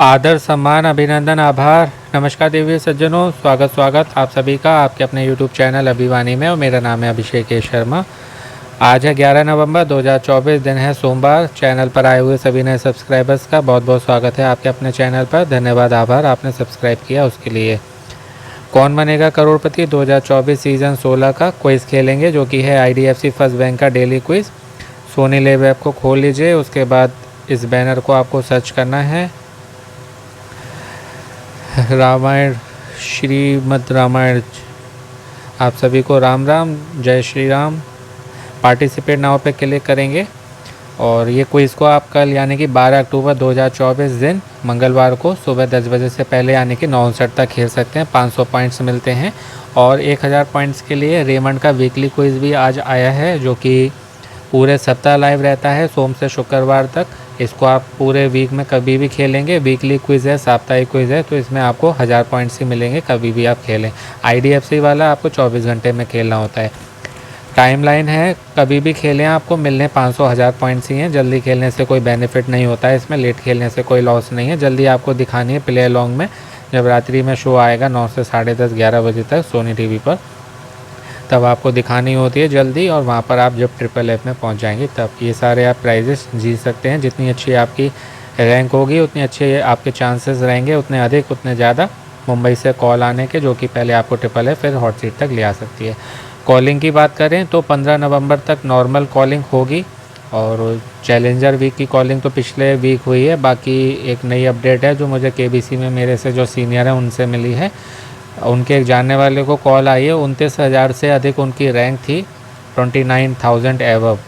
आदर सम्मान अभिनंदन आभार। नमस्कार देवी सज्जनों, स्वागत आप सभी का आपके अपने YouTube चैनल अभिवानी में। और मेरा नाम है अभिषेक शर्मा। आज है 11 नवंबर 2024, दिन है सोमवार। चैनल पर आए हुए सभी नए सब्सक्राइबर्स का बहुत बहुत स्वागत है आपके अपने चैनल पर। धन्यवाद, आभार आपने सब्सक्राइब किया उसके लिए। कौन बनेगा करोड़पति 2024 सीज़न 16 का क्विज़ खेलेंगे, जो कि है IDFC फर्स्ट बैंक का डेली क्विज़। सोनी लेब ऐप को खोल लीजिए, उसके बाद इस बैनर को आपको सर्च करना है। रामायण, श्रीमद् रामायण। आप सभी को राम राम, जय श्री राम। पार्टिसिपेट नाउ पे क्लिक करेंगे और ये क्विज़ को आप कल यानी कि 12 अक्टूबर 2024 दिन मंगलवार को सुबह 10 बजे से पहले यानी कि 9:59 तक खेल सकते हैं। 500 पॉइंट्स मिलते हैं और 1000 पॉइंट्स के लिए रेमंड का वीकली क्विज़ भी आज आया है, जो कि पूरे सप्ताह लाइव रहता है, सोम से शुक्रवार तक। इसको आप पूरे वीक में कभी भी खेलेंगे। वीकली क्विज़ है, साप्ताहिक क्विज़ है, तो इसमें आपको 1000 पॉइंट्स ही मिलेंगे कभी भी आप खेलें। IDFC वाला आपको 24 घंटे में खेलना होता है। टाइमलाइन है, कभी भी खेलें आपको मिलने 500-1000 पॉइंट्स ही हैं। जल्दी खेलने से कोई बेनिफिट नहीं होता है इसमें, लेट खेलने से कोई लॉस नहीं है। जल्दी आपको दिखानी है प्ले अलोंग में, जब रात्रि में शो आएगा 9 से 10:30 11 बजे तक सोनी टीवी पर, तब आपको दिखानी होती है जल्दी। और वहाँ पर आप जब ट्रिपल एफ में पहुँच जाएंगे तब ये सारे आप प्राइजेस जीत सकते हैं। जितनी अच्छी आपकी रैंक होगी उतनी अच्छे आपके चांसेस रहेंगे, उतने अधिक उतने ज़्यादा मुंबई से कॉल आने के, जो कि पहले आपको ट्रिपल एफ फिर हॉट सीट तक ले आ सकती है। कॉलिंग की बात करें तो 15 नवंबर तक नॉर्मल कॉलिंग होगी और चैलेंजर वीक की कॉलिंग तो पिछले वीक हुई है। बाकी एक नई अपडेट है जो मुझे KBC में मेरे से जो सीनियर हैं उनसे मिली है। उनके एक जानने वाले को कॉल आई है, 29,000 से अधिक उनकी रैंक थी, 29,000 एवब,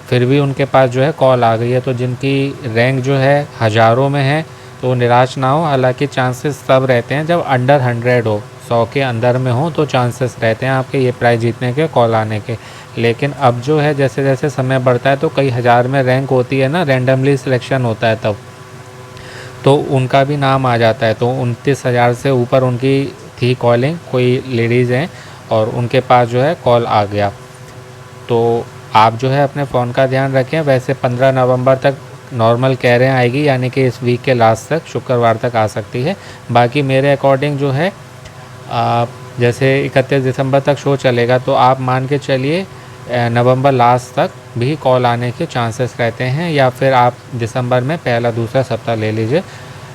फिर भी उनके पास जो है कॉल आ गई है। तो जिनकी रैंक जो है हज़ारों में है तो निराश ना हो। हालांकि चांसेस तब रहते हैं जब अंडर 100 हो, 100 के अंदर में हो तो चांसेस रहते हैं आपके ये प्राइज़ जीतने के, कॉल आने के। लेकिन अब जो है जैसे जैसे समय बढ़ता है तो कई हज़ार में रैंक होती है ना, रैंडमली सिलेक्शन होता है तब, तो उनका भी नाम आ जाता है। तो 29,000 से ऊपर उनकी थी कॉलिंग, कोई लेडीज़ हैं और उनके पास जो है कॉल आ गया। तो आप जो है अपने फ़ोन का ध्यान रखें। वैसे 15 नवंबर तक नॉर्मल कह रहे हैं आएगी, यानी कि इस वीक के लास्ट तक, शुक्रवार तक आ सकती है। बाकी मेरे अकॉर्डिंग जो है जैसे 31 दिसंबर तक शो चलेगा, तो आप मान के चलिए नवंबर लास्ट तक भी कॉल आने के चांसेस रहते हैं, या फिर आप दिसंबर में पहला दूसरा सप्ताह ले लीजिए।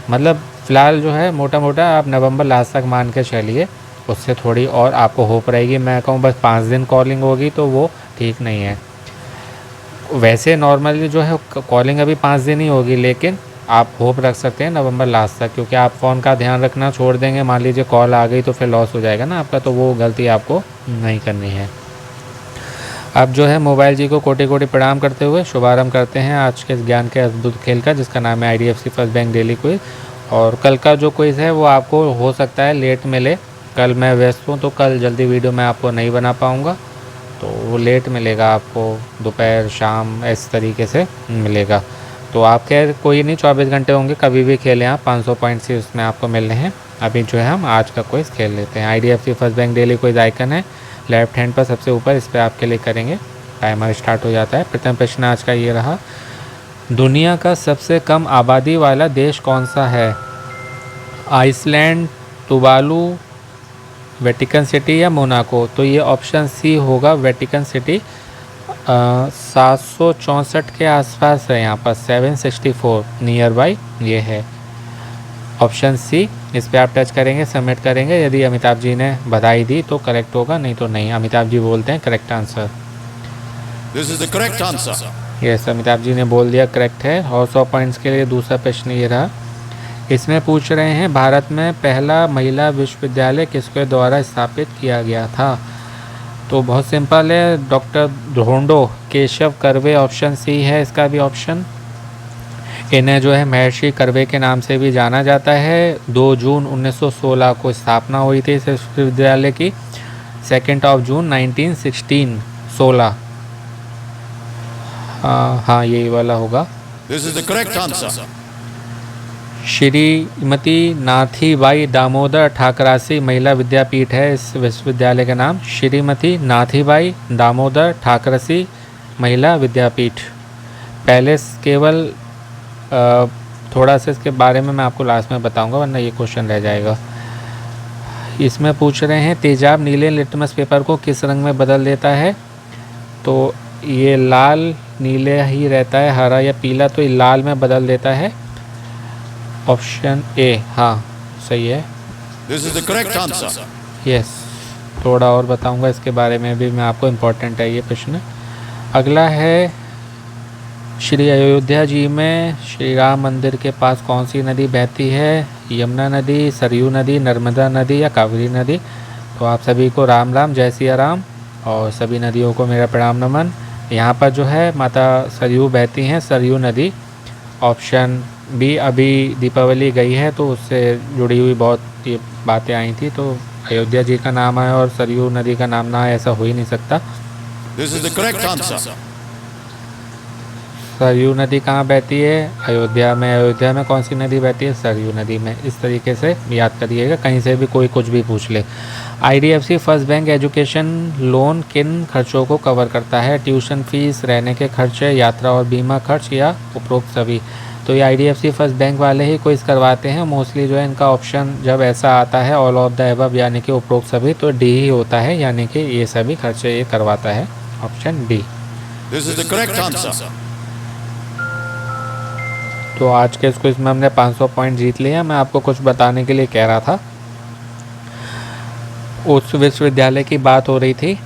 मतलब फ़िलहाल जो है मोटा मोटा आप नवंबर लास्ट तक मान के चलिए, उससे थोड़ी और आपको होप रहेगी। मैं कहूँ बस 5 दिन कॉलिंग होगी तो वो ठीक नहीं है। वैसे नॉर्मली जो है कॉलिंग अभी 5 दिन ही होगी, लेकिन आप होप रख सकते हैं नवंबर लास्ट तक, क्योंकि आप फ़ोन का ध्यान रखना छोड़ देंगे, मान लीजिए कॉल आ गई तो फिर लॉस हो जाएगा ना आपका, तो वो गलती आपको नहीं करनी है। अब जो है मोबाइल जी को कोटि कोटि प्रणाम करते हुए शुभारंभ करते हैं आज के ज्ञान के अद्भुत खेल का, जिसका नाम है IDFC first bank daily quiz. और कल का जो क्विज़ है वो आपको हो सकता है लेट मिले, कल मैं व्यस्त हूँ तो कल जल्दी वीडियो मैं आपको नहीं बना पाऊँगा, तो वो लेट मिलेगा आपको, दोपहर शाम इस तरीके से मिलेगा। तो आप खैर कोई नहीं, 24 घंटे होंगे, कभी भी खेलें आप, 500 पॉइंट्स ही उसमें आपको मिलने हैं। अभी जो है हम आज का क्विज़ खेल लेते हैं। IDFC first bank daily quiz icon है लेफ्ट हैंड पर सबसे ऊपर, इस पर आप क्लिक करेंगे, टाइमर स्टार्ट हो जाता है। प्रथम प्रश्न आज का ये रहा, दुनिया का सबसे कम आबादी वाला देश कौन सा है? आइसलैंड, तुवालू, वेटिकन सिटी या मोनाको? तो ये ऑप्शन सी होगा, वेटिकन सिटी। 764 के आसपास है यहाँ पर, 764 नियर बाई ये है ऑप्शन सी। इस पर आप टच करेंगे, सबमिट करेंगे। यदि अमिताभ जी ने बधाई दी तो करेक्ट होगा, नहीं तो नहीं। अमिताभ जी बोलते हैं correct answer. This is the correct answer. Yes, Amitabh ji ने बोल दिया करेक्ट है। और 100 पॉइंट्स के लिए दूसरा प्रश्न ये रहा, इसमें पूछ रहे हैं भारत में पहला महिला विश्वविद्यालय किसके द्वारा स्थापित किया गया था? तो बहुत सिंपल है, doctor Dhondo Keshav Karve, option C है इसका भी ऑप्शन। इन्हें जो है महर्षि कर्वे के नाम से भी जाना जाता है। 2 जून 1916 को स्थापना हुई थी इस विश्वविद्यालय की, 2 जून 1916। हाँ यही वाला होगा। This is the correct answer. Shrimati Nathibai Damodar ठाकरासी महिला विद्यापीठ है इस विश्वविद्यालय का नाम, श्रीमती नाथीबाई दामोदर ठाकरासी महिला विद्यापीठ। पहले केवल थोड़ा सा इसके बारे में मैं आपको लास्ट में बताऊंगा, वरना ये क्वेश्चन रह जाएगा। इसमें पूछ रहे हैं तेजाब नीले लिटमस पेपर को किस रंग में बदल देता है। तो ये लाल नीले ही रहता है, हरा या पीला, तो ये लाल में बदल देता है। ऑप्शन ए, हाँ सही है। This is the correct answer. Yes, थोड़ा और बताऊंगा इसके बारे में भी मैं आपको, इम्पोर्टेंट है ये प्रश्न। अगला है, श्री अयोध्या जी में श्री राम मंदिर के पास कौन सी नदी बहती है। यमुना नदी, सरयू नदी, नर्मदा नदी या कावेरी नदी। तो आप सभी को राम राम, जय सिया राम, और सभी नदियों को मेरा प्रणाम नमन। यहाँ पर जो है माता सरयू बहती हैं, सरयू नदी। ऑप्शन बी, अभी दीपावली गई है तो उससे जुड़ी हुई बहुत ये बातें आई थी, तो अयोध्या जी का नाम है और सरयू नदी का नाम ना है, ऐसा हो ही नहीं सकता। This is the correct answer. Saryu नदी कहाँ बहती है, अयोध्या में। अयोध्या में कौन सी नदी बहती है, सरयू नदी में। इस तरीके से याद करिएगा, कहीं से भी कोई कुछ भी पूछ ले। IDFC first bank education loan किन खर्चों को कवर करता है। ट्यूशन फीस, रहने के खर्चे, यात्रा और बीमा खर्च, या उपरोक्त सभी। तो ये IDFC फर्स्ट बैंक वाले ही क्विज करवाते हैं मोस्टली, जो है इनका ऑप्शन जब ऐसा आता है ऑल ऑफ द एबव यानी कि उपरोक्त सभी, तो डी ही होता है, यानी कि ये सभी खर्चे ये करवाता है, option D. This is the correct answer. तो आज के इस क्विज में हमने 500 पॉइंट जीत लिए हैं। मैं आपको कुछ बताने के लिए कह रहा था, उस विश्वविद्यालय की बात हो रही थी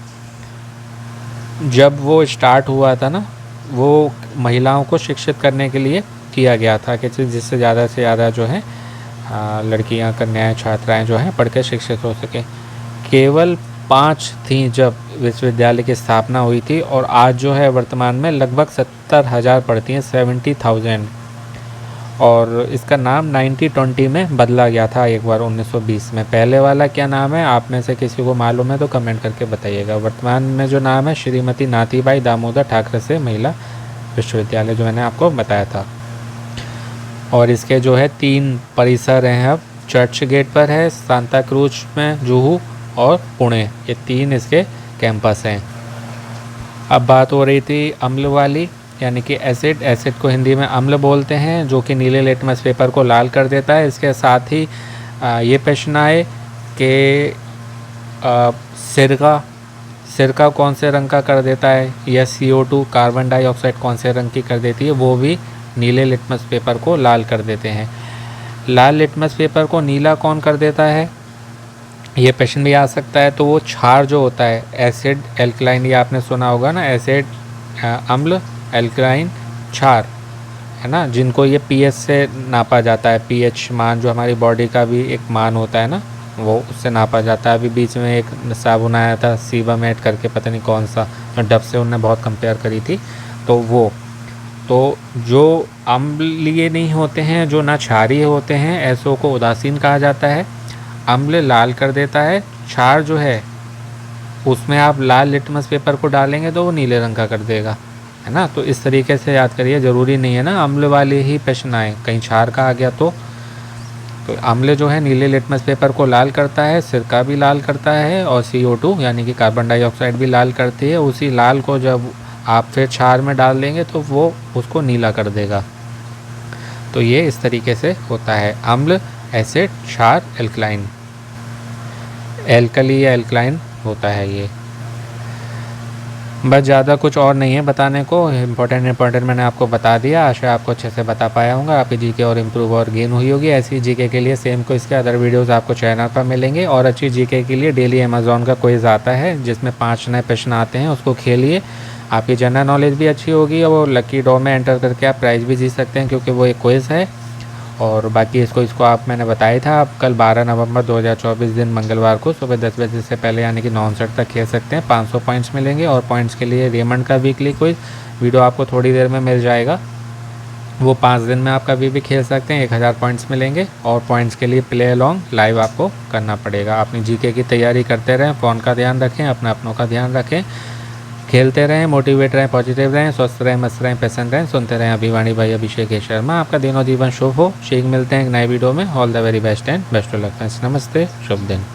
जब वो स्टार्ट हुआ था ना, वो महिलाओं को शिक्षित करने के लिए किया गया था कि जिससे ज़्यादा से ज़्यादा जो है लड़कियां, कन्याएं, छात्राएं जो हैं पढ़ के शिक्षित हो सके। केवल 5 थी जब विश्वविद्यालय की स्थापना हुई थी, और आज जो है वर्तमान में लगभग 70,000 पढ़ती हैं, 70,000। और इसका नाम 1920 में बदला गया था एक बार, 1920 में। पहले वाला क्या नाम है, आप में से किसी को मालूम है तो कमेंट करके बताइएगा। वर्तमान में जो नाम है श्रीमती नाथीबाई दामोदर ठाकरे से महिला विश्वविद्यालय, जो मैंने आपको बताया था। और इसके जो है 3 परिसर हैं अब, चर्च गेट पर है, सांता क्रूज में जुहू, और पुणे, ये 3 इसके कैंपस हैं। अब बात हो रही थी अम्ल वाली, यानी कि एसिड। एसिड को हिंदी में अम्ल बोलते हैं, जो कि नीले लिटमस पेपर को लाल कर देता है। इसके साथ ही ये प्रश्न आए कि सिरका कौन से रंग का कर देता है, या CO2 कार्बन डाइऑक्साइड कौन से रंग की कर देती है, वो भी नीले लिटमस पेपर को लाल कर देते हैं। लाल लिटमस पेपर को नीला कौन कर देता है, ये प्रश्न भी आ सकता है। तो वो क्षार जो होता है, एसिड एल्कलाइन, ये आपने सुना होगा ना, एसिड अम्ल, एल्कलाइन, क्षार, है ना, जिनको ये pH से नापा जाता है। pH मान जो हमारी बॉडी का भी एक मान होता है ना, वो उससे नापा जाता है। अभी बीच में एक साबुन आया था सीबामेट करके, पता नहीं कौन सा, तो डब से उन्होंने बहुत कंपेयर करी थी। तो वो, तो जो अम्लीय नहीं होते हैं, जो ना क्षारीय होते हैं, ऐसों को उदासीन कहा जाता है। अम्ल लाल कर देता है, क्षार जो है उसमें आप लाल लिटमस पेपर को डालेंगे तो वो नीले रंग का कर देगा, है ना। तो इस तरीके से याद करिए, ज़रूरी नहीं है ना अम्ल वाले ही प्रश्न आए, कहीं क्षार का आ गया तो अम्ल जो है नीले लिटमस पेपर को लाल करता है, सिरका भी लाल करता है, और CO2 यानी कि कार्बन डाइऑक्साइड भी लाल करती है। उसी लाल को जब आप फिर क्षार में डाल देंगे तो वो उसको नीला कर देगा। तो ये इस तरीके से होता है, अम्ल, एसिड, क्षार, एल्कलाइन। एल्कली या एल्कलाइन होता है ये। बस ज़्यादा कुछ और नहीं है बताने को, इम्पोर्टेंट मैंने आपको बता दिया। आशा आपको अच्छे से बता पाया हूँ, आपकी जीके और इम्प्रूव और गेन हुई होगी। ऐसी जीके के लिए सेम को इसके अदर वीडियोस आपको चैनल पर मिलेंगे। और अच्छी जीके के लिए डेली अमेज़ॉन का क्विज आता है, जिसमें 5 नए प्रश्न आते हैं, उसको खेलिए। आपकी जनरल नॉलेज भी अच्छी होगी, और वो लकी ड्रॉ में एंटर करके आप प्राइज़ भी जीत सकते हैं, क्योंकि वो एक क्विज़ है। और बाकी इसको आप मैंने बताया था, आप कल 12 नवंबर 2024 दिन मंगलवार को सुबह 10 बजे से पहले यानी कि 9:59 तक खेल सकते हैं। 500 पॉइंट्स मिलेंगे। और पॉइंट्स के लिए रेमंड का वीकली क्विज वीडियो आपको थोड़ी देर में मिल जाएगा, वो 5 दिन में आप कभी भी खेल सकते हैं। 1000 पॉइंट्स मिलेंगे। और पॉइंट्स के लिए प्ले अलॉन्ग लाइव आपको करना पड़ेगा। अपनी जीके की तैयारी करते रहें, फ़ोन का ध्यान रखें, अपनों का ध्यान रखें, खेलते रहें, मोटिवेट रहें, पॉजिटिव रहें, स्वस्थ रहें, मस्त रहें, प्रसन्न रहें। सुनते रहें अभिवाणी भाई अभिषेक शर्मा। आपका दिनों जीवन शुभ हो। शीघ्र मिलते हैं एक नए वीडियो में। All the very best and best of luck friends. नमस्ते, शुभ दिन।